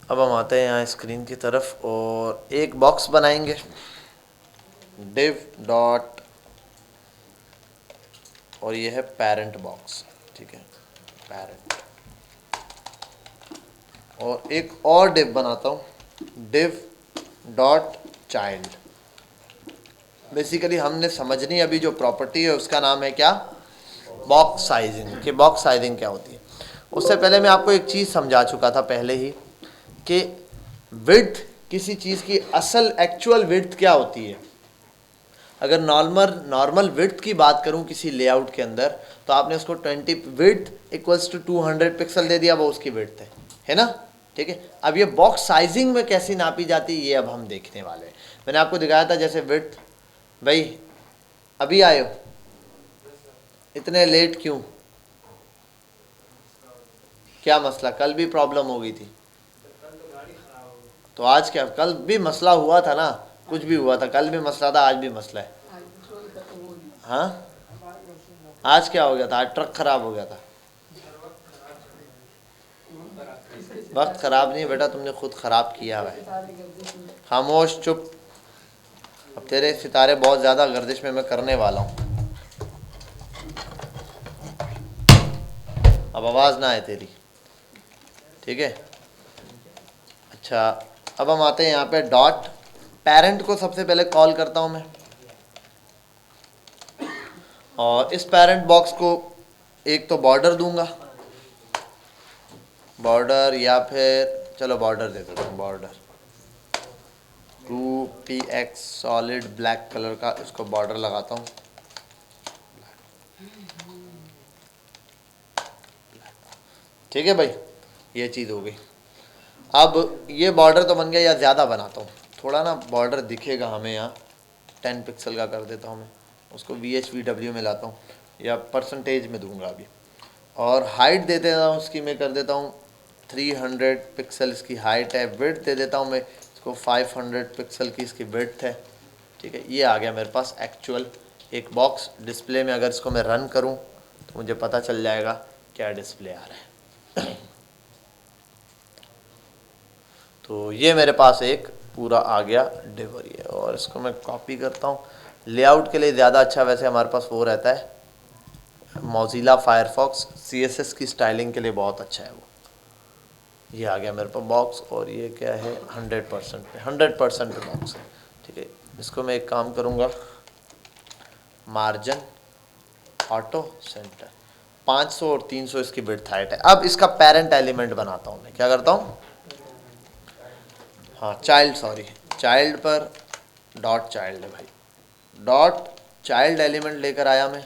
अब हम आते हैं यहाँ स्क्रीन की तरफ और एक बॉक्स बनाएंगे div डॉट, और ये है पेरेंट बॉक्स, ठीक है, पेरेंट। और एक और div बनाता हूँ div डॉट चाइल्ड। बेसिकली हमने समझनी अभी जो प्रॉपर्टी है उसका नाम है क्या, बॉक्स साइजिंग। कि बॉक्स साइजिंग क्या होती है। उससे पहले मैं आपको एक चीज़ समझा चुका था पहले ही कि विड्थ किसी चीज़ की असल एक्चुअल विड्थ क्या होती है। अगर नॉर्मल विड्थ की बात करूं किसी लेआउट के अंदर, तो आपने उसको 20 विड्थ इक्वल्स टू 200 पिक्सल दे दिया, वो उसकी विड्थ है ना, ठीक है। अब ये बॉक्स साइजिंग में कैसी नापी जाती है ये अब हम देखने वाले हैं। मैंने आपको दिखाया था जैसे विड्थ, भाई अभी आए हो, इतने लेट क्यों, क्या मसला, कल भी प्रॉब्लम हो गई थी, तो आज क्या, कल भी मसला हुआ था ना, कुछ भी हुआ था, कल भी मसला था, आज भी मसला है। हाँ, आज क्या हो गया था, आज ट्रक खराब हो गया था। वक्त खराब नहीं बेटा, तुमने खुद खराब किया हुआ है। खामोश चुप, अब तेरे सितारे बहुत ज़्यादा गर्दिश में मैं करने वाला हूँ, अब आवाज़ ना आए तेरी, ठीक है। अच्छा, अब हम आते हैं यहाँ पे डॉट पेरेंट को सबसे पहले कॉल करता हूँ मैं, और इस पेरेंट बॉक्स को एक तो बॉर्डर दूंगा, बॉर्डर, या फिर चलो बॉर्डर दे देता हूँ, border 2px solid black colour का, इसको बॉर्डर लगाता हूँ, ठीक है भाई, ये चीज़ हो गई। अब ये बॉर्डर तो बन गया, या ज़्यादा बनाता हूँ थोड़ा ना, बॉर्डर दिखेगा हमें यहाँ, 10 पिक्सल का कर देता हूँ मैं, उसको VHVW में लाता हूँ, या परसेंटेज में दूंगा अभी, और हाइट दे देता हूँ उसकी, मैं कर देता हूँ 300 पिक्सल इसकी हाइट है, विड्थ दे देता हूँ मैं इसको 500 पिक्सल की इसकी विड्थ है, ठीक है। ये आ गया मेरे पास एक्चुअल एक बॉक्स। डिस्प्ले में अगर इसको मैं रन करूँ तो मुझे पता चल जाएगा क्या डिस्प्ले आ रहा है। तो ये मेरे पास एक पूरा आ गया डिव, ये, और इसको मैं कॉपी करता हूँ। लेआउट के लिए ज़्यादा अच्छा वैसे हमारे पास वो रहता है मोज़िला फायरफॉक्स, CSS की स्टाइलिंग के लिए बहुत अच्छा है वो। ये आ गया मेरे पास बॉक्स, और ये क्या है 100% पे, 100% पे बॉक्स है, ठीक है। इसको मैं एक काम करूँगा, मार्जिन ऑटो सेंटर 500 और 300 इसकी विड्थ हाइट है। अब इसका पेरेंट एलिमेंट बनाता हूँ मैं, क्या करता हूँ, हाँ चाइल्ड, सॉरी चाइल्ड पर डॉट चाइल्ड है भाई, डॉट चाइल्ड एलिमेंट लेकर आया मैं,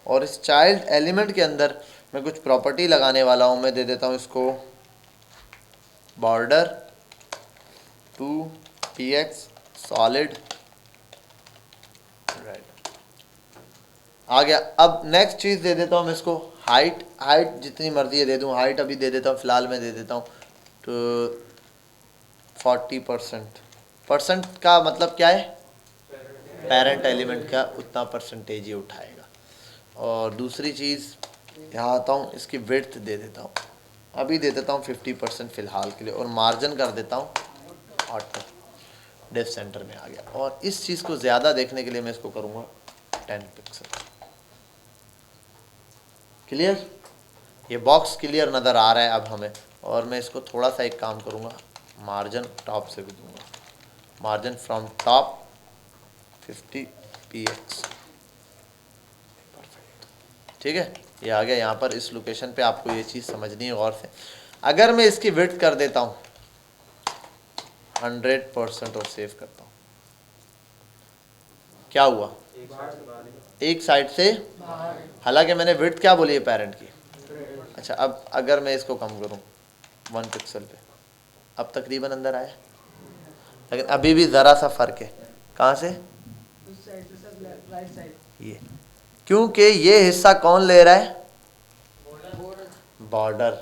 और इस चाइल्ड एलिमेंट के अंदर मैं कुछ प्रॉपर्टी लगाने वाला हूँ। मैं दे देता हूँ इसको बॉर्डर 2px सॉलिड रेड, आ गया। अब नेक्स्ट चीज़ दे देता हूँ मैं इसको हाइट, हाइट जितनी मर्जी है दे दूँ, हाइट अभी दे देता हूँ फिलहाल मैं दे देता हूँ तो 40%। परसेंट का मतलब क्या है, पेरेंट एलिमेंट का उतना परसेंटेज ही उठाएगा। और दूसरी चीज़ यहाँ आता हूँ, इसकी विड्थ दे देता हूँ, अभी दे देता हूँ 50% फ़िलहाल के लिए, और मार्जिन कर देता हूँ ऑटो, डेफ सेंटर में आ गया। और इस चीज़ को ज़्यादा देखने के लिए मैं इसको करूँगा 10 पिक्सल। क्लियर, ये बॉक्स क्लियर नज़र आ रहा है अब हमें। और मैं इसको थोड़ा सा एक काम करूँगा, मार्जिन टॉप से भी दूँगा, मार्जिन फ्रॉम टॉप 50px, ठीक है। ये आ गया यहाँ पर, इस लोकेशन पे आपको ये चीज़ समझनी है गौर से। अगर मैं इसकी विड्थ कर देता हूँ 100% और सेव करता हूँ, क्या हुआ, एक साइड से, हालांकि मैंने विड्थ क्या बोली है पेरेंट की। अच्छा, अब अगर मैं इसको कम करूँ 1 पिक्सल पे, अब तकरीबन अंदर आया, लेकिन अभी भी ज़रा सा फ़र्क है, कहाँ से, ये, क्योंकि ये हिस्सा कौन ले रहा है, बॉर्डर,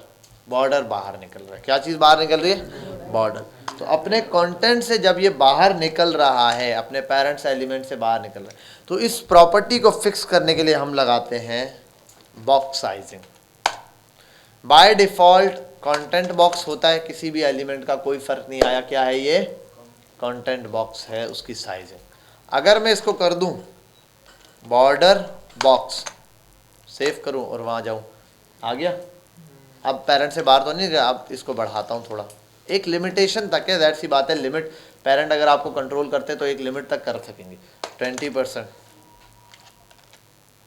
बॉर्डर बाहर निकल रहा है। क्या चीज़ बाहर निकल रही है, बॉर्डर। तो अपने कंटेंट से जब ये बाहर निकल रहा है, अपने पेरेंट्स एलिमेंट से बाहर निकल रहा है, तो इस प्रॉपर्टी को फिक्स करने के लिए हम लगाते हैं box sizing. By default content box होता है किसी भी एलिमेंट का, कोई फर्क नहीं आया, क्या है ये, कंटेंट बॉक्स है, उसकी साइज है। अगर मैं इसको कर दूं बॉर्डर बॉक्स, सेव करूं और वहां जाऊं, आ गया। अब पेरेंट से बाहर तो नहीं गया, अब इसको बढ़ाता हूं थोड़ा, एक लिमिटेशन तक है, दैट सी बात है, लिमिट पेरेंट अगर आपको कंट्रोल करते तो एक लिमिट तक कर सकेंगे, 20%,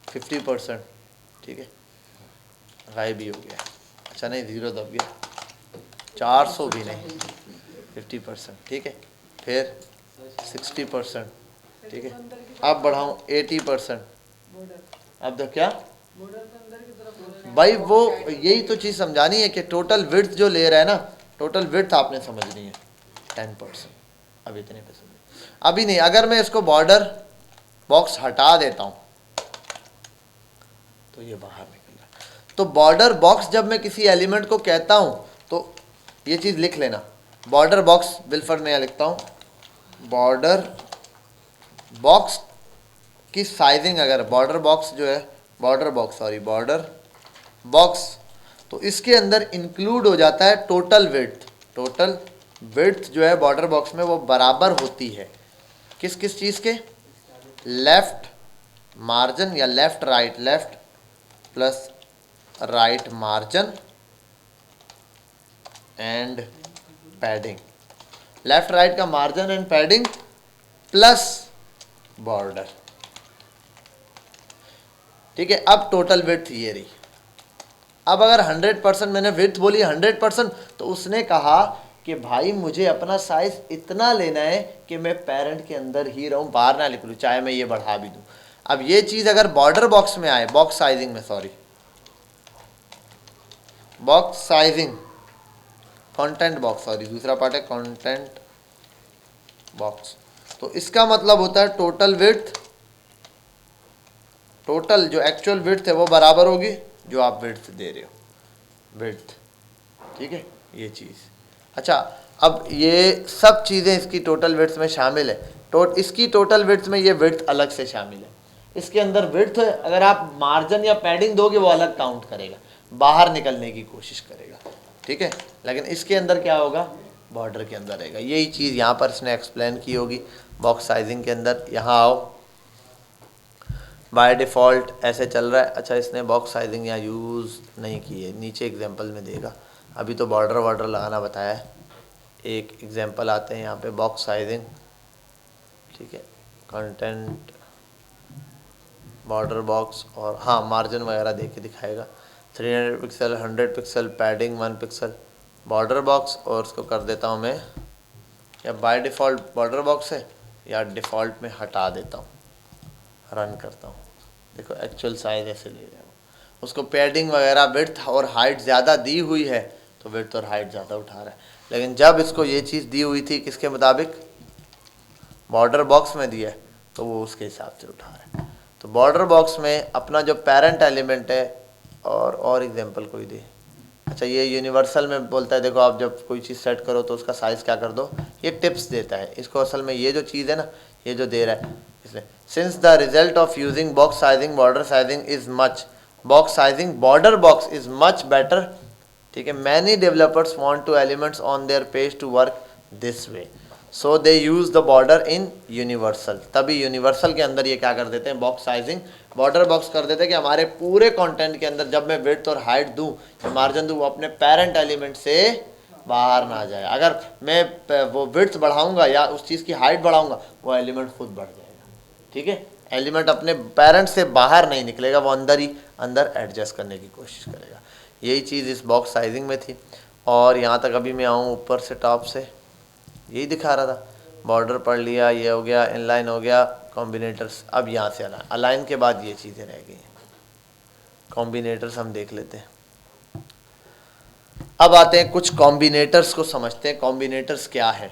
50%, ठीक है, गायब भी हो गया, अच्छा नहीं 0 दब गया, 400 भी नहीं, 50%, ठीक है, फिर 60%, ठीक है, अब बढ़ाऊं 80%, अब तो क्या भाई, वो यही तो चीज़ समझानी है कि टोटल विड्थ जो ले रहा है ना, टोटल विड्थ आपने समझनी है 10%, अब इतने पे समझे, अभी नहीं। अगर मैं इसको बॉर्डर बॉक्स हटा देता हूं तो ये बाहर निकल रहा है। तो बॉर्डर बॉक्स जब मैं किसी एलिमेंट को कहता हूं तो ये चीज़ लिख लेना, बॉर्डर बॉक्स बिलफर में लिखता हूं, बॉर्डर बॉक्स की साइजिंग, अगर बॉर्डर बॉक्स जो है, बॉर्डर बॉक्स, तो इसके अंदर इंक्लूड हो जाता है टोटल विड्थ। टोटल विड्थ जो है बॉर्डर बॉक्स में वो बराबर होती है किस किस चीज़ के, लेफ्ट मार्जिन या left plus right margin and padding, left right का margin and padding plus border, ठीक है। अब टोटल विड्थ ये रही। अब अगर 100% मैंने विड्थ बोली 100%, तो उसने कहा कि भाई मुझे अपना साइज इतना लेना है कि मैं पेरेंट के अंदर ही रहूं, बाहर ना निकलूं, चाहे मैं ये बढ़ा भी दूं। अब ये चीज़ अगर बॉर्डर बॉक्स में आए, बॉक्स साइजिंग में, sorry, box sizing, content box, sorry दूसरा पार्ट है कंटेंट बॉक्स, तो इसका मतलब होता है टोटल विड्थ, टोटल जो एक्चुअल विड्थ है वो बराबर होगी जो आप विड्थ दे रहे हो, विड्थ, ठीक है, ये चीज़। अच्छा, अब ये सब चीज़ें इसकी टोटल विड्थ में शामिल है, इसकी टोटल विड्थ में ये विड्थ अलग से शामिल है। इसके अंदर विड्थ अगर आप मार्जिन या पैडिंग दोगे वो अलग काउंट करेगा, बाहर निकलने की कोशिश करेगा, ठीक है, लेकिन इसके अंदर क्या होगा, बॉर्डर के अंदर रहेगा। यही चीज़ यहाँ पर इसने एक्सप्लेन की होगी बॉक्स साइजिंग के अंदर। यहाँ आओ, बाय डिफ़ॉल्ट ऐसे चल रहा है। अच्छा, इसने बॉक्स साइजिंग यहाँ यूज़ नहीं की है, नीचे एग्जांपल में देगा, अभी तो बॉर्डर लगाना बताया है। एक एग्जांपल आते हैं यहाँ पे बॉक्स साइजिंग, ठीक है, कंटेंट बॉर्डर बॉक्स, और हाँ मार्जिन वगैरह दे के दिखाएगा, 300 pixel, 100 pixel, padding 1 pixel, border box, और उसको कर देता हूँ मैं, या बाय डिफ़ॉल्ट बॉर्डर बॉक्स है या डिफ़ॉल्ट में हटा देता हूँ, रन करता हूँ, देखो एक्चुअल साइज ऐसे ले रहा है, उसको पैडिंग वगैरह विड्थ और हाइट ज़्यादा दी हुई है तो विड्थ और हाइट ज़्यादा उठा रहा है, लेकिन जब इसको ये चीज़ दी हुई थी किसके मुताबिक, बॉर्डर बॉक्स में दिया है, तो वो उसके हिसाब से उठा रहा है। तो बॉर्डर बॉक्स में अपना जो पेरेंट एलिमेंट है, और एग्जांपल कोई दे, अच्छा ये यूनिवर्सल में बोलता है, देखो आप जब कोई चीज़ सेट करो तो उसका साइज़ क्या कर दो, ये टिप्स देता है इसको, असल में ये जो चीज़ है ना, ये जो दे रहा है, इसलिए since the result of using box sizing border sizing is much, box sizing border box is much better, ठीक है, many developers want to elements on their page to work this way, so they use the border in universal, तभी universal के अंदर ये क्या कर देते हैं, बॉक्स साइजिंग बॉर्डर बॉक्स कर देते हैं कि हमारे पूरे कंटेंट के अंदर जब मैं विड्थ और हाइट दूं या मार्जिन दूं, वो अपने पेरेंट एलिमेंट से बाहर ना जाए। अगर मैं वो विड्थ बढ़ाऊंगा या उस चीज़ की हाइट बढ़ाऊंगा, वो एलिमेंट खुद बढ़ जाएगा, ठीक है, एलिमेंट अपने पेरेंट से बाहर नहीं निकलेगा, वो अंदर ही अंदर एडजस्ट करने की कोशिश करेगा। यही चीज़ इस बॉक्स साइजिंग में थी। और यहाँ तक अभी मैं आऊँ ऊपर से टॉप से यही दिखा रहा था, बॉर्डर पढ़ लिया, ये हो गया, इनलाइन हो गया, कॉम्बिनेटर्स। अब यहाँ से अलाइन के बाद ये चीज़ें रह गई, कॉम्बिनेटर्स हम देख लेते हैं। अब आते हैं कुछ कॉम्बिनेटर्स को समझते हैं, कॉम्बिनेटर्स क्या है।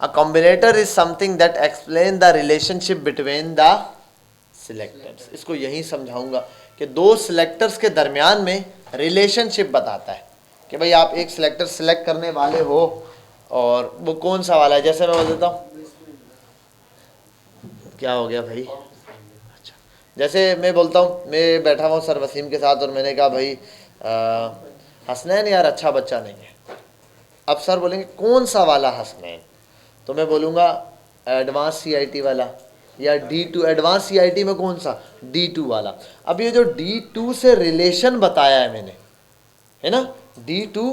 A combinator is something that explain the relationship between the selectors. इसको यही समझाऊंगा कि दो सिलेक्टर्स के दरमियान में रिलेशनशिप बताता है कि भाई आप एक सिलेक्टर सिलेक्ट करने वाले हो और वो कौन सा वाला है। जैसे मैं बोल देता हूँ, क्या हो गया भाई, अच्छा जैसे मैं बोलता हूँ, मैं बैठा हुआ सर वसीम के साथ और मैंने कहा भाई हसनैन यार अच्छा बच्चा नहीं है। अब सर बोलेंगे कौन सा वाला हसनैन, तो मैं बोलूँगा एडवांस CIT वाला या D2। एडवांस CIT में कौन सा, D2 वाला। अब ये जो D2 से रिलेशन बताया है मैंने, है ना, D2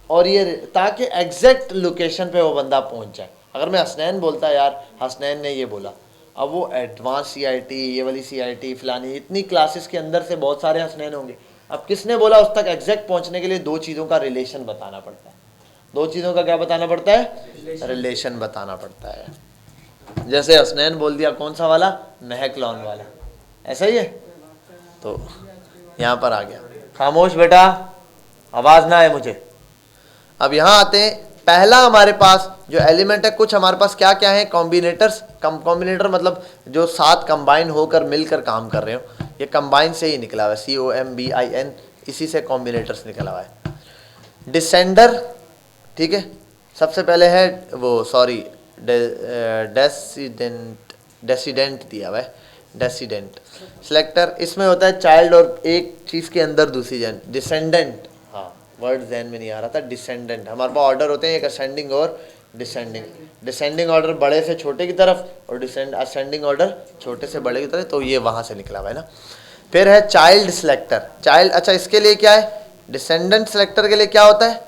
और ये, ताकि एग्जैक्ट लोकेशन पे वो बंदा पहुंच जाए। अगर मैं हसनैन बोलता यार हसनैन ने ये बोला, अब वो एडवांस CIT, ये वाली CIT फलानी, इतनी क्लासेस के अंदर से बहुत सारे हसनैन होंगे। अब किसने बोला, उस तक एग्जैक्ट पहुंचने के लिए दो चीज़ों का रिलेशन बताना पड़ता है। दो चीज़ों का क्या बताना पड़ता है, रिलेशन बताना पड़ता है। जैसे हसनैन बोल दिया कौन सा वाला, महक लॉन वाला, ऐसा ही है। तो यहाँ पर आ गया, खामोश बेटा, आवाज़ ना आए मुझे। अब यहाँ आते हैं, पहला हमारे पास जो एलिमेंट है, कुछ हमारे पास क्या क्या है, कॉम्बिनेटर्स। कॉम्बिनेटर मतलब जो साथ कंबाइन होकर मिलकर काम कर रहे हो, ये कंबाइन से ही निकला हुआ है, COMBIN, इसी से कॉम्बिनेटर्स निकला हुआ है। डिसेंडर, ठीक है, सबसे पहले है वो, सॉरी, डेसिडेंट दिया हुआ है, डेसिडेंट। सिलेक्टर, इसमें होता है चाइल्ड और एक चीज़ के अंदर दूसरी जन, डिसेंडेंट, हाँ वर्ड जहन में नहीं आ रहा था, डिसेंडेंट। हमारे पास ऑर्डर होते हैं एक असेंडिंग और डिसेंडिंग। डिसेंडिंग ऑर्डर बड़े से छोटे की तरफ और असेंडिंग ऑर्डर छोटे से बड़े की तरफ, तो ये वहाँ से निकला हुआ है ना। फिर है चाइल्ड सिलेक्टर, चाइल्ड, अच्छा इसके लिए क्या है, डिसेंडेंट सिलेक्टर के लिए क्या होता है,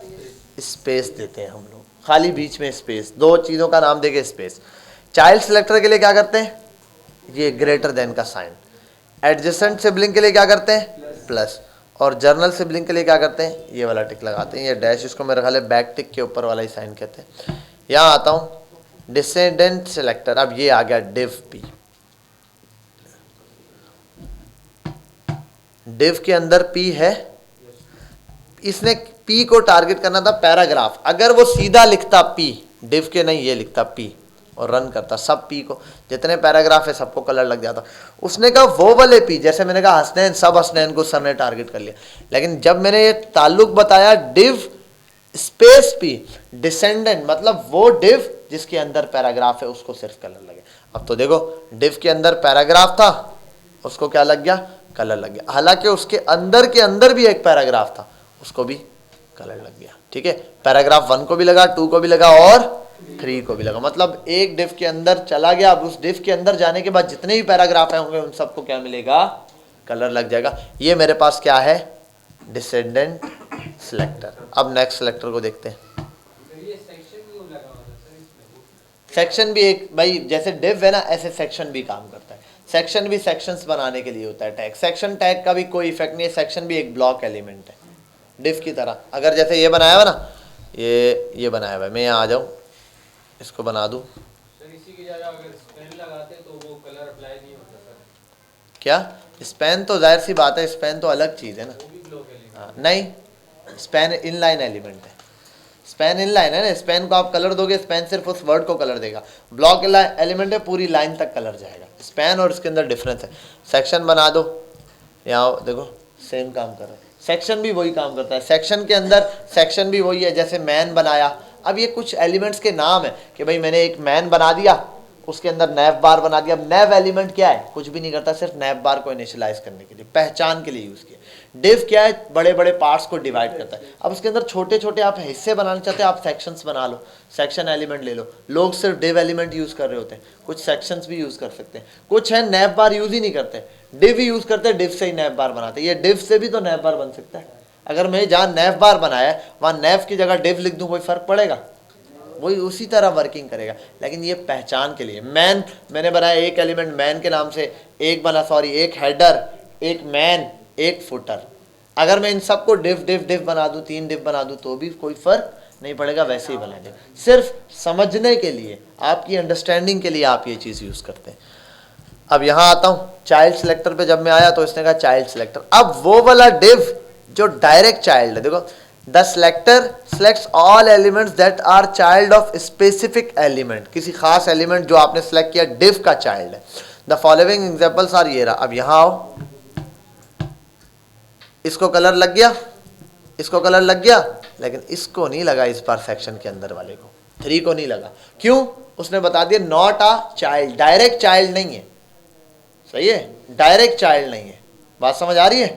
स्पेस देते हैं हम लोग, खाली बीच में स्पेस, दो चीज़ों का नाम देके स्पेस। चाइल्ड सिलेक्टर के लिए क्या करते हैं, ये ग्रेटर देन का साइन। एडजेसेंट सिबलिंग के लिए क्या करते हैं, प्लस। और जर्नल सिबलिंग के लिए क्या करते हैं, ये वाला टिक लगाते हैं, ये डैश, इसको मेरे ख्याल है बैक टिक के ऊपर वाला ही साइन कहते हैं। यहाँ आता हूँ, डिसेंडेंट सिलेक्टर, अब ये आ गया डिव पी। डिव के अंदर पी है, इसने पी को टारगेट करना था पैराग्राफ। अगर वो सीधा लिखता पी, डिव के नहीं, ये लिखता पी और रन करता, सब पी को, जितने पैराग्राफ है सबको कलर लग जाता। उसने कहा वो वाले पी, जैसे मैंने कहा हसनैन, सब हसनैन को सर ने टारगेट कर लिया। लेकिन जब मैंने ये ताल्लुक बताया डिव स्पेस पी, डिसेंडेंट, मतलब वो डिव जिसके अंदर पैराग्राफ है उसको सिर्फ कलर लगे। अब तो देखो, डिव के अंदर पैराग्राफ था, उसको क्या लग गया, कलर लग गया। हालांकि उसके अंदर के अंदर भी एक पैराग्राफ था, उसको भी कलर लग गया। ठीक है, पैराग्राफ 1 को भी लगा, 2 को भी लगा और 3 को भी लगा। मतलब एक डिव के अंदर चला गया। अब उस डिव के अंदर जाने के बाद जितने भी पैराग्राफ होंगे उन सबको क्या मिलेगा, कलर लग जाएगा। ये मेरे पास क्या है, डिसेंडेंट सिलेक्टर। अब नेक्स्ट सिलेक्टर को देखते हैं। सेक्शन भी एक, भाई जैसे डिव है ना, ऐसे सेक्शन भी काम करता है। सेक्शन भी सेक्शंस बनाने के लिए होता है टैग। सेक्शन टैग का भी कोई इफेक्ट नहीं है, सेक्शन भी एक ब्लॉक एलिमेंट है डिव की तरह। अगर जैसे ये बनाया हुआ ना, ये बनाया हुआ है, मैं यहाँ आ जाऊँ, इसको बना दूँ, इसी की जगह अगर स्पेन लगाते तो वो कलर अप्लाई नहीं होता सर। क्या स्पेन, तो जाहिर सी बात है, स्पेन तो अलग चीज़ है ना। हाँ, नहीं, स्पेन इनलाइन एलिमेंट है, स्पेन इनलाइन है ना। स्पेन को आप कलर दोगे, स्पेन सिर्फ उस वर्ड को कलर देगा। ब्लॉक एलिमेंट है, पूरी लाइन तक कलर जाएगा। स्पेन और इसके अंदर डिफरेंस है। सेक्शन बना दो, यहाँ देखो सेम काम कर रहा है। सेक्शन भी वही काम करता है, सेक्शन के अंदर सेक्शन भी वही है। जैसे मैन बनाया, अब ये कुछ एलिमेंट्स के नाम है कि भाई मैंने एक मैन बना दिया, उसके अंदर नैव बार बना दिया। अब नैव एलिमेंट क्या है, कुछ भी नहीं करता, सिर्फ नैव बार को इनिशियलाइज करने के लिए, पहचान के लिए यूज़ किया। डिव क्या है, बड़े बड़े पार्ट्स को डिवाइड करता है। अब उसके अंदर छोटे छोटे आप हिस्से बनाना चाहते हैं, आप सेक्शंस बना लो, सेक्शन एलिमेंट ले लो। लोग सिर्फ डिव एलिमेंट यूज़ कर रहे होते हैं, कुछ सेक्शंस भी यूज़ कर सकते हैं। कुछ है नैव बार यूज़ ही नहीं करते, डिव ही यूज़ करते हैं, डिव से ही नैव बार बनाते हैं। ये डिव से भी तो नैव बार बन सकता है। अगर मैं जहाँ नैव बार बनाया है वहाँ नैव की जगह डिव लिख दूँ, कोई फ़र्क पड़ेगा? वही उसी तरह वर्किंग करेगा। लेकिन ये पहचान के लिए, मैन मैंने बनाया, एक एलिमेंट मैन के नाम से, एक बना, सॉरी, एक हेडर, एक मैन, एक फुटर। अगर मैं इन सबको डिव डिव डिव बना दूं, 3 डिव बना दूं, तो भी कोई फर्क नहीं पड़ेगा, वैसे ही बना दे। सिर्फ समझने के लिए, आपकी अंडरस्टैंडिंग के लिए आप ये चीज़ यूज़ करते हैं। अब यहाँ आता हूँ, चाइल्ड सिलेक्टर पे जब मैं आया तो इसने कहा चाइल्ड सिलेक्टर। अब वो वाला डिव जो डायरेक्ट चाइल्ड है, देखो, the selector selects all elements that are child of specific element, किसी खास एलिमेंट जो आपने सेलेक्ट किया डिव का चाइल्ड है। द फॉलोइंग एग्जांपल्स आर, ये रहा। अब यहाँ आओ, इसको कलर लग गया, इसको कलर लग गया, लेकिन इसको नहीं लगा इस बार, सेक्शन के अंदर वाले को, 3 को नहीं लगा। क्यों? उसने बता दिया not a child, direct child नहीं है। सही है, डायरेक्ट चाइल्ड नहीं है। बात समझ आ रही है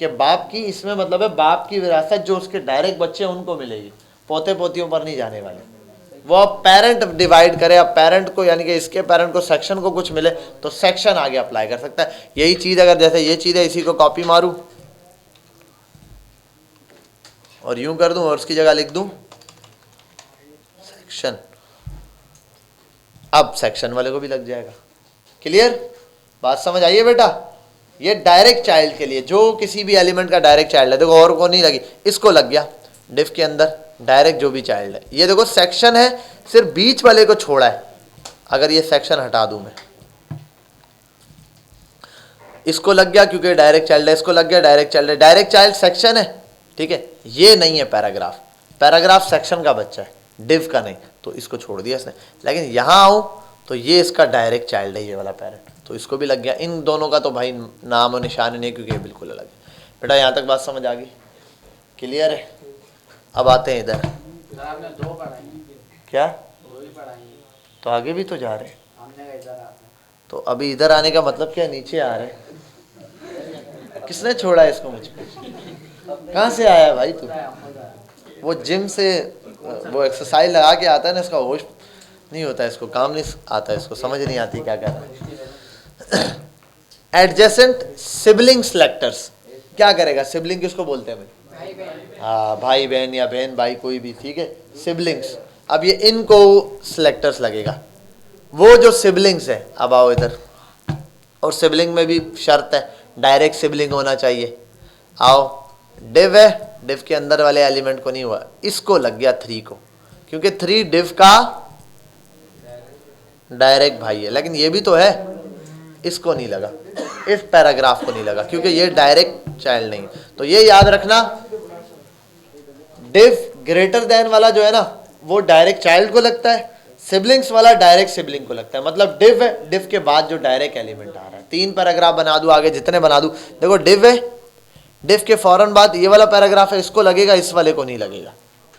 कि बाप की, इसमें मतलब है बाप की विरासत जो उसके डायरेक्ट बच्चे हैं उनको मिलेगी, पोते पोतियों पर नहीं जाने वाले। वो अब पेरेंट डिवाइड करे, अब पेरेंट को यानी कि इसके पेरेंट को सेक्शन को कुछ मिले तो सेक्शन आगे अप्लाई कर सकता है। यही चीज अगर जैसे ये चीज है, इसी को कॉपी मारूं और यूं कर दूं और उसकी जगह लिख दूं सेक्शन, अब सेक्शन वाले को भी लग जाएगा। क्लियर? बात समझ आइए बेटा? ये डायरेक्ट चाइल्ड के लिए, जो किसी भी एलिमेंट का डायरेक्ट चाइल्ड है, देखो और को नहीं लगी, इसको लग गया डिफ के अंदर डायरेक्ट जो भी चाइल्ड है। ये देखो सेक्शन है, सिर्फ बीच वाले को छोड़ा है। अगर ये सेक्शन हटा दूं मैं, इसको लग गया क्योंकि डायरेक्ट चाइल्ड है, इसको लग गया डायरेक्ट चाइल्ड है, डायरेक्ट चाइल्ड सेक्शन है, ठीक है। ये नहीं है पैराग्राफ, पैराग्राफ सेक्शन का बच्चा है, डिव का नहीं, तो इसको छोड़ दिया इसने। लेकिन यहां आऊं तो ये इसका डायरेक्ट चाइल्ड है, ये वाला पेरेंट, तो इसको भी लग गया। इन दोनों का तो भाई नाम और निशान नहीं, क्योंकि ये बिल्कुल अलग है। बेटा यहां तक बात समझ आ गई? क्लियर है? अब आते हैं इधर। आपने 2 पढ़ाई, क्या 2 ही पढ़ाई, तो आगे भी तो जा रहे हैं, हमने कहा इधर आते हैं। तो अभी इधर आने का मतलब क्या, नीचे आ रहे हैं? किसने छोड़ा है इसको मुझको? कहाँ से आया है भाई तू? वो जिम से वो एक्सरसाइज लगा के आता है ना, इसका होश नहीं होता है, इसको काम नहीं आता है, इसको समझ नहीं आती क्या कर रहा है। एडजेसेंट सिबलिंग सेलेक्टर्स, क्या करेगा? सिबलिंग किसको बोलते हैं भाई? हाँ, भाई बहन या बहन भाई कोई भी, ठीक है, सिबलिंग्स। अब ये इनको सिलेक्टर्स लगेगा, वो जो सिबलिंग्स है। अब आओ इधर, और सिबलिंग में भी शर्त है, डायरेक्ट सिबलिंग होना चाहिए। आओ, डिव है, डिव के अंदर वाले एलिमेंट को नहीं हुआ, इसको लग गया 3 को, क्योंकि 3 डिव का डायरेक्ट भाई है। लेकिन ये भी तो है, इसको नहीं लगा, इस पैराग्राफ को नहीं लगा, क्योंकि ये डायरेक्ट चाइल्ड नहीं। तो ये याद रखना, डिव ग्रेटर देन वाला जो है ना, वो डायरेक्ट चाइल्ड को लगता है, सिबलिंग्स वाला डायरेक्ट सिबलिंग को लगता है। मतलब डिव है, डिव के बाद जो डायरेक्ट एलिमेंट आ रहा है। 3 पैराग्राफ बना दूं, आगे जितने बना दूं, देखो डिव है, डिव के फौरन बाद ये वाला पैराग्राफ है, इसको लगेगा, इस वाले को नहीं लगेगा,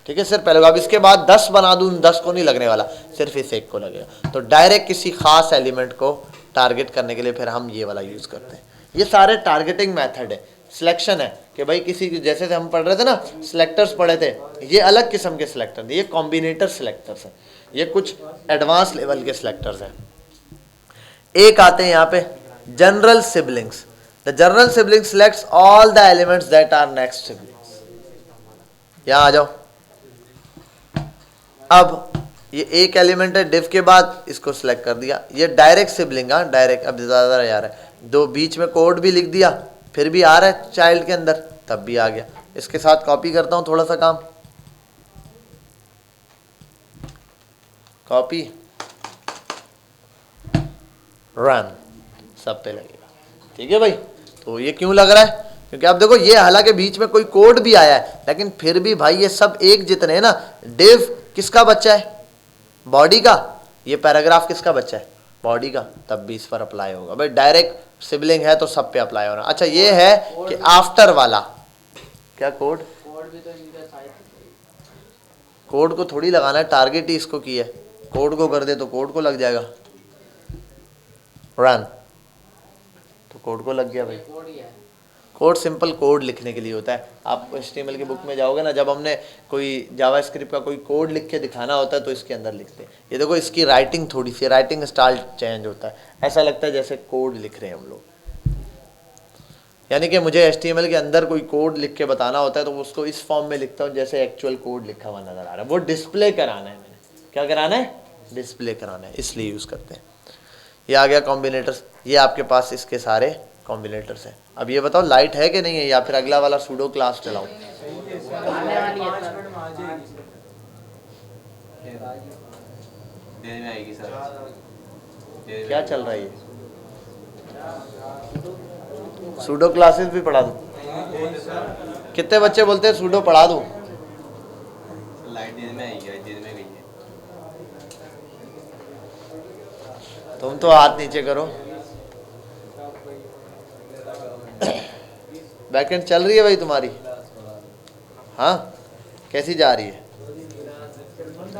ठीक है, सिर्फ पैराग्राफ। इसके बाद 10 बना दूं, 10 को नहीं लगने वाला, सिर्फ इस एक को लगेगा। तो डायरेक्ट किसी खास एलिमेंट को टारगेट करने के लिए फिर हम ये वाला यूज करते हैं। ये सारे टारगेटिंग मेथड है। सिलेक्शन है कि भाई किसी, जैसे हम पढ़ रहे थे ना, सिलेक्टर्स पढ़े थे, ये अलग किस्म के सिलेक्टर, ये कॉम्बिनेटर सिलेक्टर्स हैं, ये कुछ एडवांस लेवल के सिलेक्टर्स हैं। एक आते हैं यहाँ पे general siblings. The general sibling selects all the elements that are next siblings. यहाँ आ जाओ। अब ये एक एलिमेंट है डिव के बाद, इसको सिलेक्ट कर दिया, ये डायरेक्ट सिबलिंग, हाँ डायरेक्ट। अब ज़्यादा यार है, दो बीच में कोड भी लिख दिया, फिर भी आ रहा है चाइल्ड के अंदर, तब भी आ गया। इसके साथ कॉपी करता हूँ थोड़ा सा काम, कॉपी रन, सब पे लगेगा, ठीक है भाई। तो ये क्यों लग रहा है? क्योंकि आप देखो ये हालांकि बीच में कोई कोड भी आया है, लेकिन फिर भी भाई ये सब एक जितने हैं ना। डिव किसका बच्चा है? बॉडी का। ये पैराग्राफ किसका बच्चा है? बॉडी का, तब भी इस पर अप्लाई होगा भाई। डायरेक्ट सिबलिंग है तो सब पे अप्लाई होना। अच्छा ये है कि आफ्टर वाला क्या कोड? कोड भी तो इनके साइड, कोड को थोड़ी लगाना है, टारगेट ही इसको की है। कोड को कर दे तो कोड को लग जाएगा, रन तो कोड को लग गया भाई। कोड ही है। कोड सिंपल कोड लिखने के लिए होता है। आप HTML की बुक में जाओगे ना, जब हमने कोई जावास्क्रिप्ट का कोई कोड लिख के दिखाना होता है तो इसके अंदर लिखते हैं। ये देखो इसकी राइटिंग थोड़ी सी, राइटिंग स्टाइल चेंज होता है, ऐसा लगता है जैसे कोड लिख रहे हैं हम लोग। यानी कि मुझे HTML के अंदर कोई कोड लिख के बताना होता है तो उसको इस फॉर्म में लिखता हूँ जैसे एक्चुअल कोड लिखा हुआ नजर आ रहा है। वो डिस्प्ले कराना है, मैंने क्या कराना है? डिस्प्ले कराना है, इसलिए यूज़ करते हैं। ये आ गया कॉम्बिनेटर्स, ये आपके पास इसके सारे कॉम्बिनेटर्स हैं। अब ये बताओ लाइट है कि नहीं है, या फिर अगला वाला सूडो क्लास चलाऊं? आने वाली है सर। देर में आएगी सर। क्या चल रहा है ये? सूडो क्लासेस भी पढ़ा दूं? कितने बच्चे बोलते हैं सूडो पढ़ा दूं? लाइट देर में आएगी, देर में गई है। तुम तो हाथ नीचे करो। बैकएंड चल रही है भाई तुम्हारी? हाँ, कैसी जा रही है?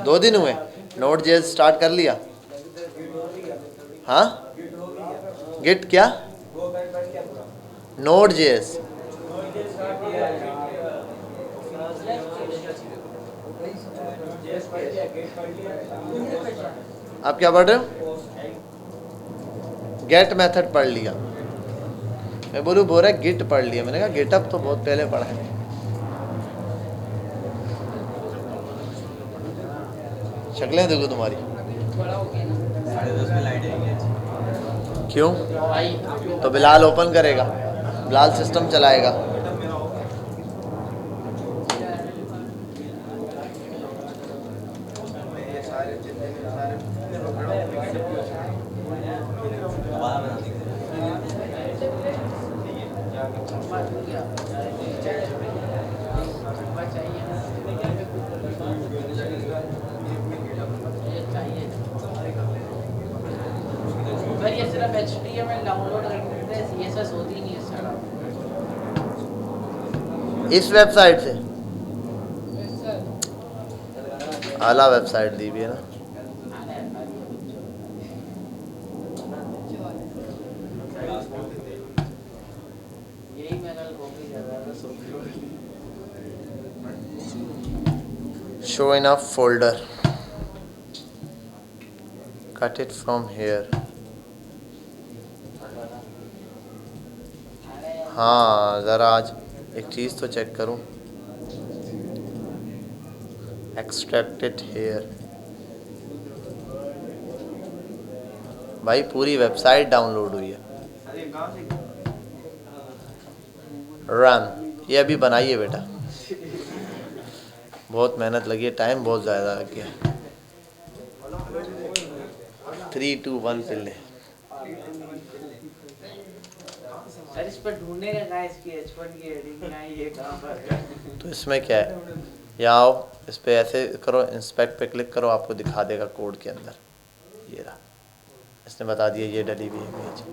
2 दिन हुए, Node.js स्टार्ट कर लिया? हाँ, गिट क्या? Node.js आप क्या पढ़ रहे हो? गेट मेथड पढ़ लिया। मैं बोल रहा गिट पढ़ लिया। मैंने कहा गेटअप तो बहुत पहले पढ़ा है। शक्लें देखो तुम्हारी। 10:30 में लाइट आएगी। क्यों? तो बिलाल ओपन करेगा, बिलाल सिस्टम चलाएगा। दोबारा बना देंगे। सर ये सिर्फ HTML डाउनलोड करते हैं, CSS होती नहीं है सर। इस वेबसाइट से आला वेबसाइट दी भी है ना। यही मैं कल कॉपी कर रहा था सोच। Show in a folder. Cut it from here. हाँ ज़रा आज एक चीज़ तो चेक करूँ। Extracted here. भाई पूरी वेबसाइट डाउनलोड हुई है। रन ये अभी बनाइए बेटा। बहुत मेहनत लगी है, टाइम बहुत ज़्यादा लग गया। 3 2 1 फिर ले। सर इस पर ढूंढने का कहाँ, इसकी H1 की हेडिंग कहाँ है, ये कहाँ पर है? तो इसमें क्या है, यहाँ आओ, इस पे ऐसे करो, इंस्पेक्ट पे क्लिक करो, आपको दिखा देगा कोड के अंदर। ये रहा, इसने बता दिया ये डली हुई इमेज,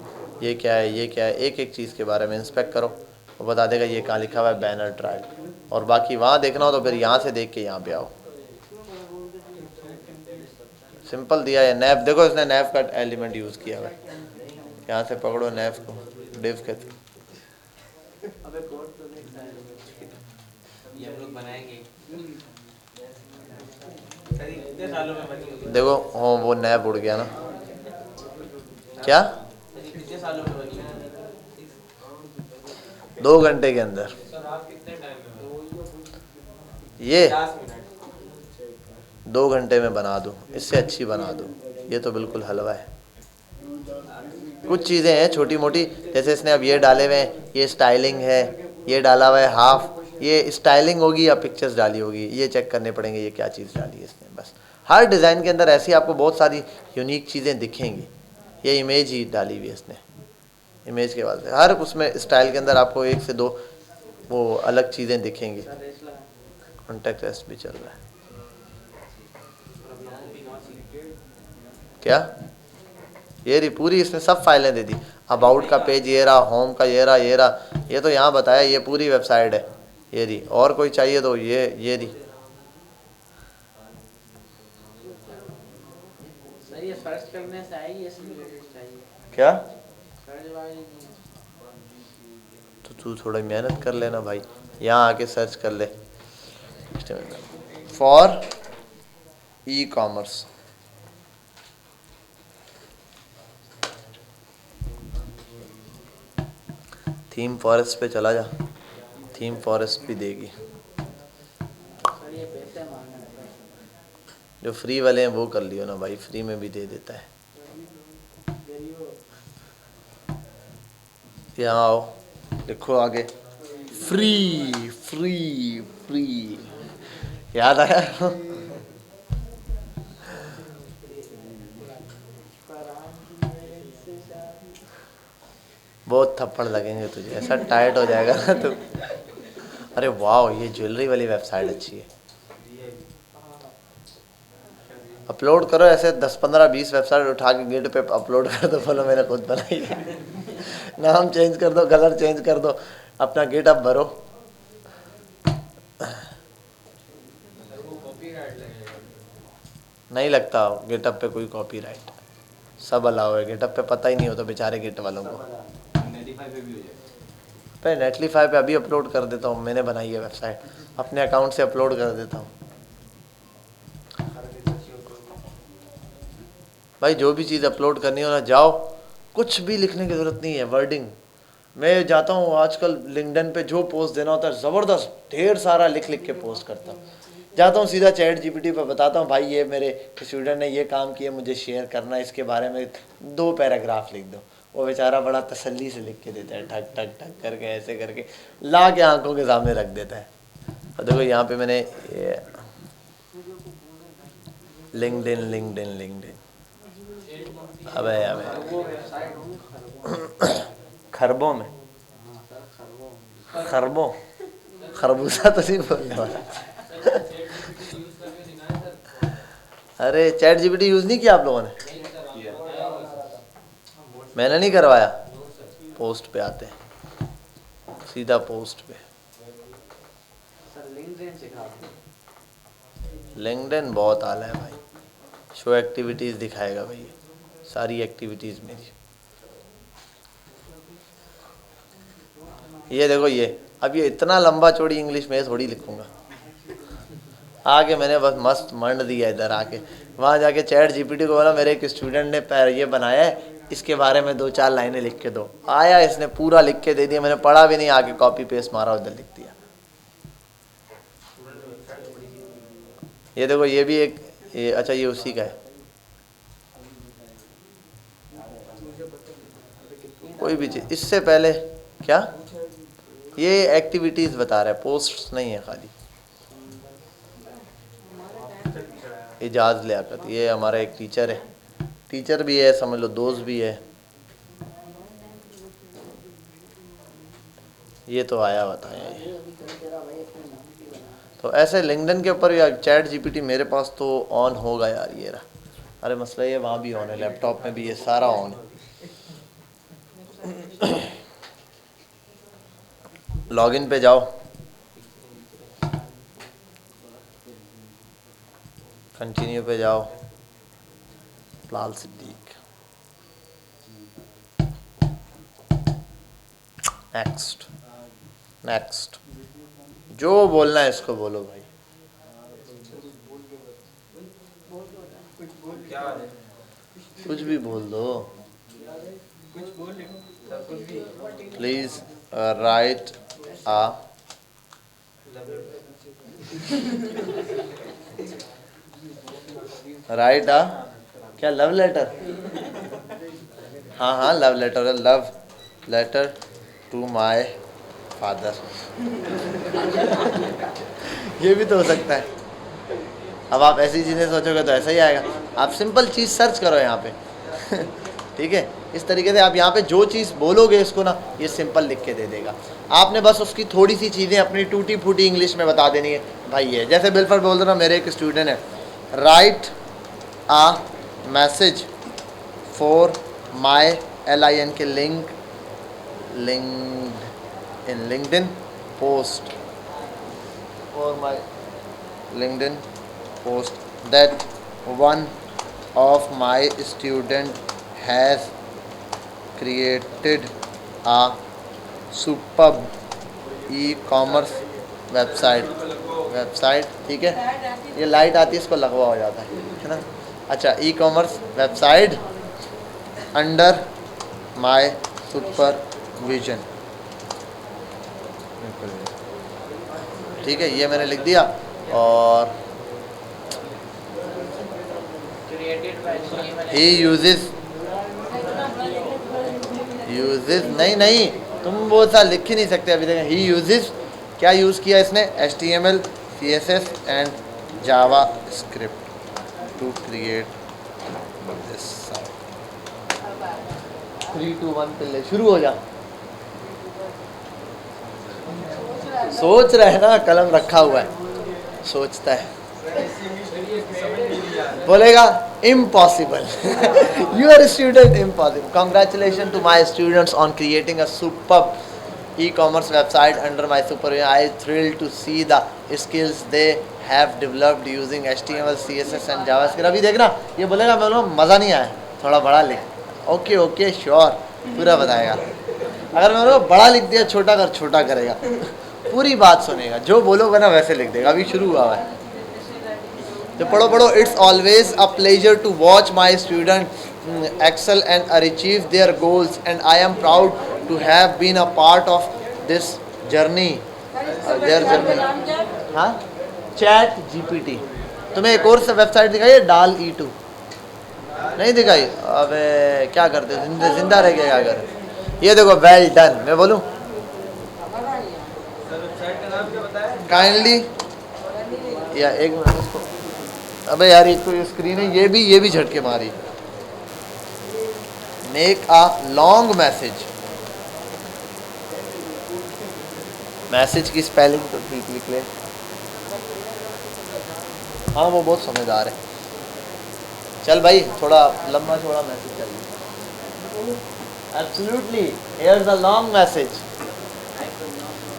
ये क्या है, ये क्या है, एक एक चीज़ के बारे में इंस्पेक्ट करो, वो बता देगा ये कहाँ लिखा हुआ है, बैनर ट्रायल। और बाकी वहाँ देखना हो तो फिर यहाँ से देख के यहाँ पे आओ। सिंपल दिया है। नैव देखो, इसने नैव का एलिमेंट यूज़ किया हुआ है। यहाँ से पकड़ो नैव को, डिव के थ्रू। अबे कोड तो देख रहा है। ये हम लोग बनाएंगे। सर कितने सालों में बनी होगी? देखो हाँ वो नैव उड़ गया ना। क्या? कितने सालों में बनी होगी? 2 घंटे के अंदर। सर आप कितने टाइम में ये 50 मिनट। 2 घंटे में बना दूँ, इससे अच्छी बना दूँ। ये तो बिल्कुल हलवा है। कुछ चीज़ें हैं छोटी मोटी, जैसे इसने अब ये डाले हुए हैं, ये स्टाइलिंग है, ये डाला हुआ है हाफ, ये स्टाइलिंग होगी या पिक्चर्स डाली होगी, ये चेक करने पड़ेंगे ये क्या चीज़ डाली है इसने। बस हर डिज़ाइन के अंदर ऐसी आपको बहुत सारी यूनिक चीज़ें दिखेंगी। ये इमेज ही डाली हुई है इसने, इमेज के बाद हर उसमें स्टाइल के अंदर आपको 1 से 2 वो अलग चीज़ें दिखेंगी। कॉन्टेक्ट रेस्ट भी चल रहा है। क्या? ये रही पूरी, इसने सब फाइलें दे दी। अबाउट का पेज ये रहा, होम का ये रहा, ये रहा, ये तो यहाँ बताया, ये पूरी वेबसाइट है ये रही। और कोई चाहिए तो ये रही। सर ये सर्च करने से आएगी, इसमें चाहिए क्या? सर्च वाली नहीं। तो तू थोड़ी मेहनत कर लेना भाई, यहाँ आके सर्च कर ले for e commerce. Theme forest पे चला जा, थीम फॉरेस्ट भी देगी। सर ये पैसे मांग रहे हैं। जो फ्री वाले हैं वो कर लियो ना भाई, फ्री में भी दे देता है। यहाँ आओ, लिखो आगे फ्री फ्री फ्री। याद आया? बहुत थप्पड़ लगेंगे तुझे, ऐसा टाइट हो जाएगा ना तू। अरे वाह, ये ज्वेलरी वाली वेबसाइट अच्छी है। अपलोड करो ऐसे 10 15 20 वेबसाइट उठा के गिट पे अपलोड कर दो। बोलो मैंने खुद बनाई है। नाम चेंज कर दो, कलर चेंज कर दो, अपना गिट अप भरो। नहीं लगता गिटअप पे कोई कॉपीराइट, सब अलाउ है। गिटअप पे पता ही नहीं होता बेचारे गिट वालों को। 95 पे भी हो जाए। पे नेटलीफाई पे अभी अपलोड कर देता हूँ, मैंने बनाई है वेबसाइट, अपने अकाउंट से अपलोड कर देता हूँ। भाई जो भी चीज़ अपलोड करनी हो ना, जाओ, कुछ भी लिखने की ज़रूरत नहीं है, वर्डिंग। मैं जाता हूँ आजकल लिंक्डइन पे, जो पोस्ट देना होता है ज़बरदस्त ढेर सारा लिख लिख के पोस्ट करता हूँ। जाता हूँ सीधा चैट जीपीटी पर बताता हूँ, भाई ये मेरे स्टूडेंट ने ये काम किया, मुझे शेयर करना है, इसके बारे में 2 पैराग्राफ लिख दो। वो बेचारा बड़ा तसल्ली से लिख के देता है, ठक ठक ठक करके, ऐसे करके ला के आंखों के सामने रख देता है। और देखो यहाँ पे मैंने लिंक्डइन लिंक्डइन लिंक्डइन, अबे खरबों में, खरबों, खरबूजा तो नहीं बोलने वाला। अरे चैट जीपीटी यूज़ नहीं किया आप लोगों ने? मैंने नहीं करवाया। पोस्ट पे आते हैं, सीधा पोस्ट पे। लिंक्डइन बहुत आला है भाई, शो एक्टिविटीज़ दिखाएगा भाई, सारी एक्टिविटीज़ मेरी। ये देखो, ये अब ये इतना लंबा चौड़ी इंग्लिश में थोड़ी लिखूंगा। आके मैंने बस मस्त मंड दिया इधर आके, वहाँ जाके चैट जीपीटी को बोला मेरे एक स्टूडेंट ने ये बनाया है, इसके बारे में 2-4 लाइनें लिख के दो। आया, इसने पूरा लिख के दे दिया, मैंने पढ़ा भी नहीं, आके कॉपी पेस्ट मारा, उधर लिख दिया। ये देखो, ये भी एक अच्छा ये उसी का है। कोई भी चीज़ इससे पहले क्या, ये एक्टिविटीज़ बता रहा है, पोस्ट्स नहीं है खाली। इजाज़ लियाकत, ये हमारा एक टीचर है, टीचर भी है समझ लो, दोस्त भी है। ये तो आया बताया ये। तो ऐसे लिंक्डइन के ऊपर या चैट जीपीटी मेरे पास तो ऑन होगा यार, ये रहा। अरे मसला ये वहाँ भी ऑन है, लैपटॉप में भी ये सारा ऑन है। लॉगिन पे जाओ, कंटिन्यू पे जाओ, लाल सिद्दीक, नेक्स्ट नेक्स्ट, जो बोलना है इसको बोलो भाई। कुछ भी बोल दो, please write a write a क्या, लव लेटर? हाँ हाँ love letter, love letter to my father. ये भी तो हो सकता है। अब आप ऐसी चीज़ें सोचोगे तो ऐसा ही आएगा। आप सिंपल चीज़ सर्च करो यहाँ पे ठीक है, इस तरीके से आप यहाँ पे जो चीज़ बोलोगे इसको ना, ये सिंपल लिख के दे देगा। आपने बस उसकी थोड़ी सी चीज़ें अपनी टूटी फूटी इंग्लिश में बता देनी है भाई। ये जैसे बिल्कुल बोल रहा, मेरे एक स्टूडेंट है, write a message for my LIN के LinkedIn post, for my LinkedIn post that one of my student has created a superb e-commerce website. ठीक है, ये लाइट आती है, इसको लगवा हो जाता है ना। अच्छा, e-commerce website under my supervision. ठीक है, ये मैंने लिख दिया। और he uses नहीं तुम वो सा लिख ही नहीं सकते अभी तक। he uses क्या यूज़ किया इसने, HTML CSS and JavaScript to create this. 3 2 1 पे ले, शुरू हो जा। सोच रहा है ना, कलम रखा हुआ है, सोचता है, बोलेगा impossible your student impossible. Congratulation to my students on creating a superb e-commerce website under my supervision. I am thrilled to see the skills they have developed using HTML CSS and JavaScript। अभी देखना ये बोलेगा मैं मज़ा नहीं आया, थोड़ा बड़ा लिख। ओके श्योर, पूरा बताएगा। अगर मैंने बड़ा लिख दिया छोटा कर, छोटा करेगा, पूरी बात सुनेगा, जो बोलोगे ना वैसे लिख देगा। अभी शुरू हुआ है तो पढ़ो पढ़ो। It's always a pleasure to watch my student excel and achieve their goals and I am proud to have been a part of this journey. Their journey. हाँ, चैट जीपीटी। तुम्हें एक और वेबसाइट दिखाई है, डाल E2? नहीं दिखाई? अबे क्या करते हो, जिंदा रह के क्या कर। ये देखो, वेल डन। मैं बोलूँ काइंडली, या एक मिनट इसको, अबे यार एक तो ये स्क्रीन है, ये भी झटके मारी। मेक अ लॉन्ग मैसेज की स्पेलिंग तो ठीक लिख ले। हाँ वो बहुत समझदार है। चल भाई, थोड़ा लंबा चौड़ा मैसेज चाहिए। Absolutely, here is a long message.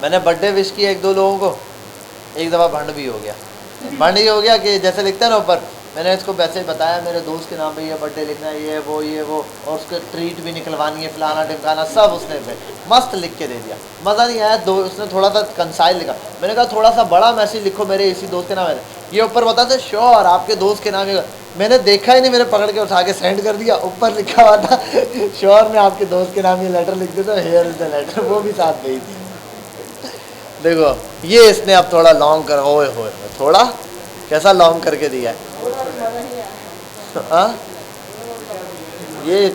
मैंने बर्थडे विश किया एक दो लोगों को, एक दफ़ा भंड भी हो गया। भंड ये हो गया कि जैसे लिखता है ना ऊपर, मैंने इसको वैसे बताया मेरे दोस्त के नाम पे ये बर्थडे लिखना है, ये वो, और उसके ट्रीट भी निकलवानी है, फलाना टिमकाना, सब उसने मस्त लिख के दे दिया। मज़ा नहीं आया। दो उसने थोड़ा सा कंसाइल लिखा। मैंने कहा थोड़ा सा बड़ा मैसेज लिखो मेरे इसी दोस्त के नाम है। ये ऊपर बताते श्योर आपके दोस्त के नाम है। मैंने देखा ही नहीं, मैंने पकड़ के उठा के सेंड कर दिया। ऊपर लिखा हुआ था श्योर मैं आपके दोस्त के नाम ये लेटर लिख देता, हेयर इज द लेटर, वो भी साथ गई थी। देखो ये इसने अब थोड़ा लॉन्ग कर, ओए होए, थोड़ा कैसा लॉन्ग करके दिया है। हाँ, ये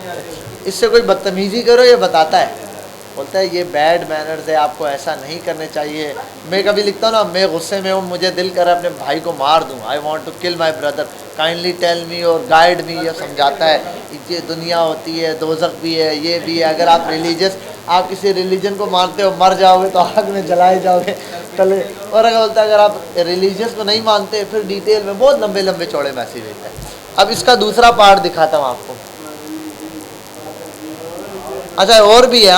इससे कोई बदतमीजी करो, ये बताता है, बोलता है ये बैड मैनर्स है, आपको ऐसा नहीं करने चाहिए। मैं कभी लिखता हूँ ना, मैं गुस्से में हूँ, मुझे दिल कर अपने भाई को मार दूँ, I want to kill my brother, kindly tell me और गाइड मी। ये समझाता है ये दुनिया होती है, दोज़ख भी है, ये भी है। अगर आप रिलीजियस, आप किसी रिलीजन को मानते हो, मर जाओगे तो आग में जलाए जाओगे तले। और अगर बोलता है अगर आप रिलीजियस को नहीं मानते, फिर डिटेल में बहुत लंबे लंबे चौड़े मैसेज देता है। अब इसका दूसरा पार्ट दिखाता हूँ आपको। अच्छा और भी है।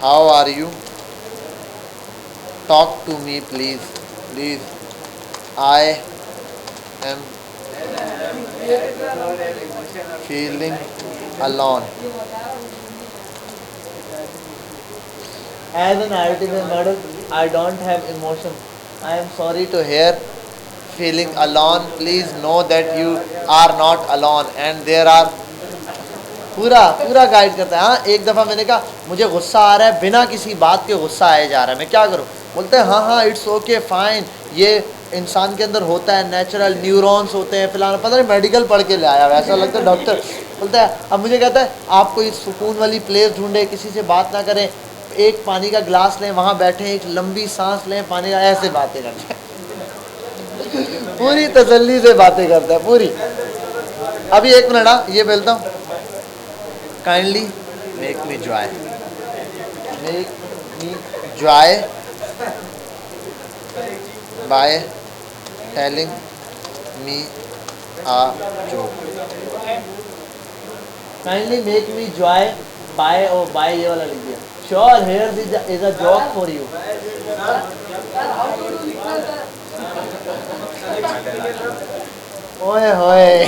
How are you, talk to me please, I am feeling alone. As an artificial model, I don't have emotion. I am sorry to hear feeling alone. Please know that you are not alone and there are। पूरा guide करता है। हाँ, एक दफ़ा मैंने कहा मुझे गुस्सा आ रहा है, बिना किसी बात के गुस्सा आए जा रहा है, मैं क्या करूँ? बोलते हैं हाँ इट्स ओके फाइन, ये इंसान के अंदर होता है, नेचुरल न्यूरॉन्स होते हैं, फिलहाल पता नहीं मेडिकल पढ़ के ले आया वैसा लगता है डॉक्टर। बोलता है अब मुझे कहता है आप कोई सुकून वाली प्लेस ढूंढे, किसी से बात ना करें, एक पानी का गिलास लें, वहाँ बैठे एक लंबी सांस लें, पानी का, ऐसे बातें करते हैं। पूरी तसल्ली से बातें करता है पूरी। अभी एक मिनट, ये बोलता हूँ, kindly make me joy by telling me a joke. Kindly make me joy by, और बाय ये वाला लिख दिया। Sure here is a joke for you. ओए होए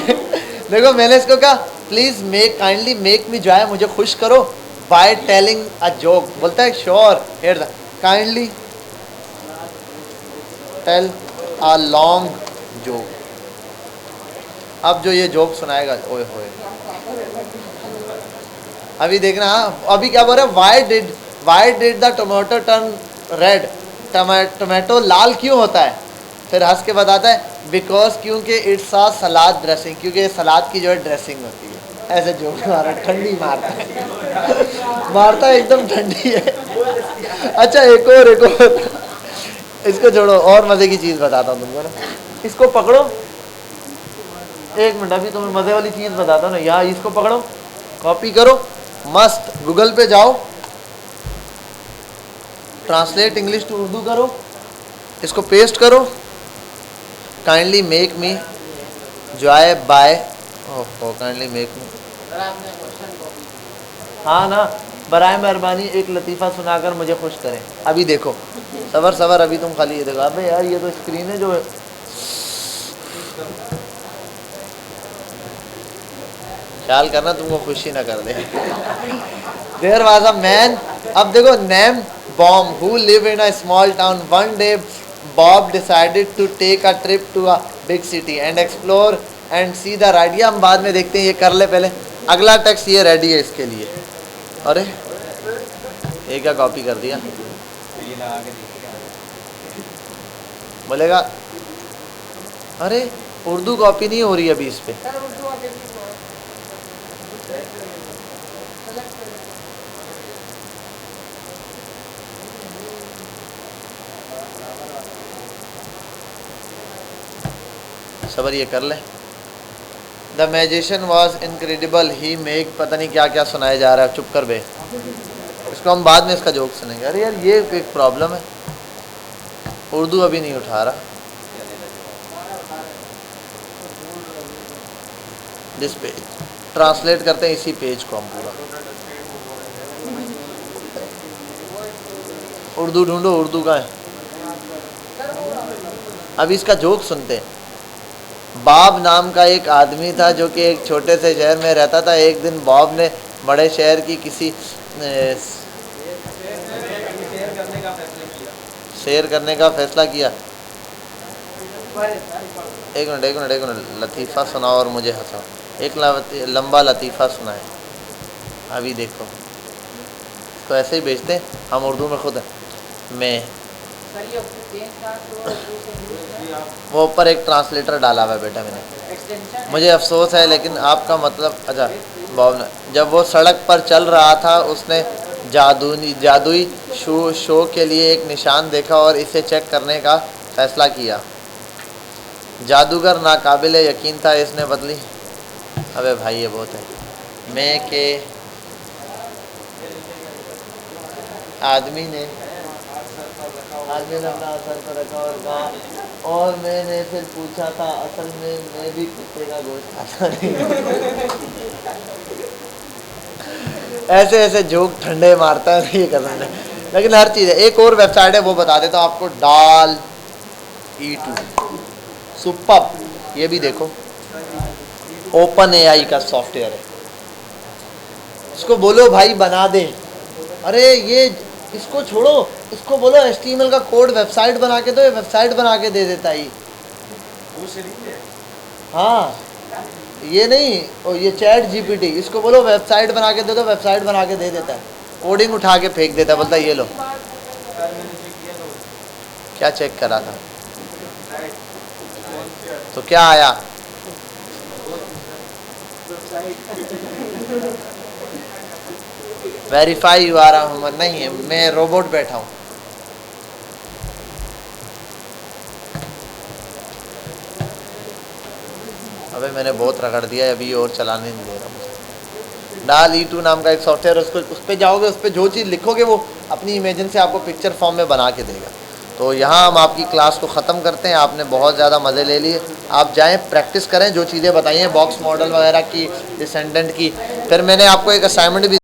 देखो मैंने इसको कहा please kindly make me joy, मुझे खुश करो, बाय टेलिंग अ जोक। बोलता है sure here kindly tell a long joke. अब जो ये जोक सुनाएगा, ओए होए, अभी देखना। अभी क्या बोल रहे हैं, why did the tomato turn red, tomato लाल क्यों होता है? फिर हंस के बताता है बिकॉज क्योंकि इट्स अ सलाद ड्रेसिंग, क्योंकि सलाद की जो है ड्रेसिंग होती है। ऐसे जोक मारा, ठंडी मारता है मारता है एकदम ठंडी है। अच्छा एक और इसको छोड़ो, और मज़े की चीज़ बताता हूँ तुमको ना, इसको पकड़ो, एक मिनट अभी तुम्हें मज़े वाली चीज़ बताता हूँ ना। यहाँ इसको पकड़ो, कॉपी करो, मस्त गूगल पे जाओ, ट्रांसलेट इंग्लिश टू उर्दू करो, इसको पेस्ट करो, kindly make me joy by, kindly make me, हाँ ना, बराए मेहरबानी एक लतीफ़ा सुनाकर मुझे खुश करें। अभी देखो सबर अभी तुम खाली ये देखो। अबे यार ये तो स्क्रीन है जो ख्याल करना तुमको खुशी ना कर दे। देयर वाज अ मैन, अब देखो, name Bob who live in a small town. One day Bob decided to take a trip to a big city and explore and see the ride. ये हम बाद में देखते हैं, ये कर ले पहले। अगला टेक्स्ट ये रेडी है इसके लिए। अरे ये क्या कॉपी कर दिया, ये लगा के देखिए। बोलेगा अरे उर्दू कॉपी नहीं हो रही अभी इस पे। सर उर्दू आगे भी सबर ये कर ले। The magician was incredible he make, पता नहीं क्या क्या सुनाया जा रहा है, चुप कर बे, इसको हम बाद में इसका जोक सुनेंगे। अरे यार ये एक प्रॉब्लम है, उर्दू अभी नहीं उठा रहा। दिस पेज ट्रांसलेट करते हैं इसी पेज को हम पूरा। उर्दू ढूंढो, उर्दू का है। अभी इसका जोक सुनते हैं। बॉब नाम का एक आदमी था जो कि एक छोटे से शहर में रहता था। एक दिन बॉब ने बड़े शहर की किसी शेयर करने का फैसला किया। एक मिनट लतीफ़ा सुनाओ और मुझे हंसाओ। एक लंबा लतीफ़ा सुनाए। अभी देखो तो ऐसे ही भेजते हैं हम उर्दू में खुद है। मैं सर ये चेंज था तो वो ऊपर एक ट्रांसलेटर डाला हुआ है बेटा मैंने, एक्सटेंशन मुझे अफसोस है लेकिन आपका मतलब। अच्छा बॉब ने जब वो सड़क पर चल रहा था उसने जादुई शो के लिए एक निशान देखा और इसे चेक करने का फ़ैसला किया। जादूगर नाकाबिल यकीन था, इसने बदली। अबे भाई ये बहुत है। मैं के आदमी ने अपना सर पर रखा और कहा, और मैंने फिर पूछा था असल में मैं भी कुत्ते का गोश्त खाता नहीं। ऐसे ऐसे जोक ठंडे मारता है ये करने, लेकिन हर चीज़ है। एक और वेबसाइट है वो बता देता हूँ आपको, DALL-E 2 सुपर। ये भी देखो, ओपन AI का सॉफ्टवेयर है। इसको बोलो भाई बना दे। अरे ये इसको छोड़ो, इसको बोलो HTML का कोड वेबसाइट बना के दो, ये वेबसाइट बना के दे देता ही। हाँ ये नहीं, और ये चैट GPT, इसको बोलो वेबसाइट बना के दे दो, वेबसाइट बना के दे देता है। कोडिंग उठा के फेंक देता है, बोलता है ये लो। क्या चेक करा था तो क्या आया? वेरीफाई यू आर मोहम्मद नहीं है, मैं रोबोट बैठा हूँ। अबे मैंने बहुत रगड़ दिया, अभी और चलाने नहीं दे रहा मुझे। DALL-E 2 नाम का एक सॉफ्टवेयर, उसको उस पर जाओगे, उस पर जो चीज़ लिखोगे वो अपनी इमेजिन से आपको पिक्चर फॉर्म में बना के देगा। तो यहाँ हम आपकी क्लास को ख़त्म करते हैं। आपने बहुत ज़्यादा मज़े ले लिए, आप जाएं प्रैक्टिस करें जो चीज़ें बताई हैं बॉक्स मॉडल वगैरह की, डिसेंडेंट की। फिर मैंने आपको एक असाइनमेंट भी